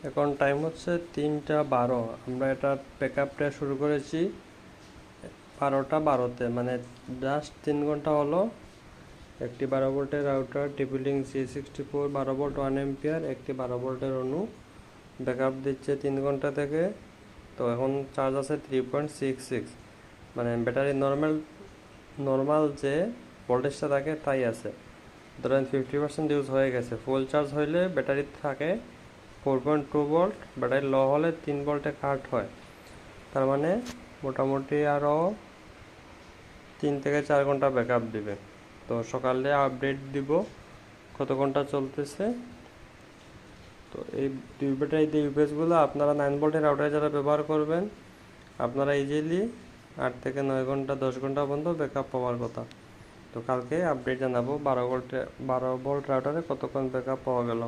এখন টাইম হচ্ছে 3টা 12। আমরা এটা ব্যাকআপটা শুরু করেছি 12টা 12-তে, মানে জাস্ট 3 ঘন্টা হলো। একটি 12 ভোল্টের রাউটার টিপিলিং C64 12 ভোল্ট 1 অ্যাম্পিয়ার, একটি 12 ভোল্টের অনু ব্যাকআপ দিচ্ছে 3 ঘন্টা থেকে। তো এখন চার্জ আছে 3.66, মানে ব্যাটারি নর্মাল যে ভোল্টেজটা থাকে তাই আছে। ধরেন 50% ইউজ হয়ে গেছে, ফুল চার্জ হইলে ব্যাটারি থাকে 4.2 ভোল্ট, ব্যাটারি লো হলে 3 ভোল্টে কাট হয়। তার মানে মোটামুটি আরও 3 থেকে 4 ঘন্টা ব্যাকআপ দিবে। তো সকালে আপডেট দিব কত ঘন্টা চলতেছে। তো এই ব্যাটারি ইউপিএসগুলো আপনারা 9 ভোল্টের রাউটারে যারা ব্যবহার করবেন, আপনারা ইজিলি 8 থেকে 9 ঘন্টা 10 ঘন্টা পর্যন্ত ব্যাকআপ পাওয়ার কথা। তো কালকে আপডেট জানাবো 12 ভোল্ট রাউটারে কতক্ষণ ব্যাকআপ পাওয়া গেল।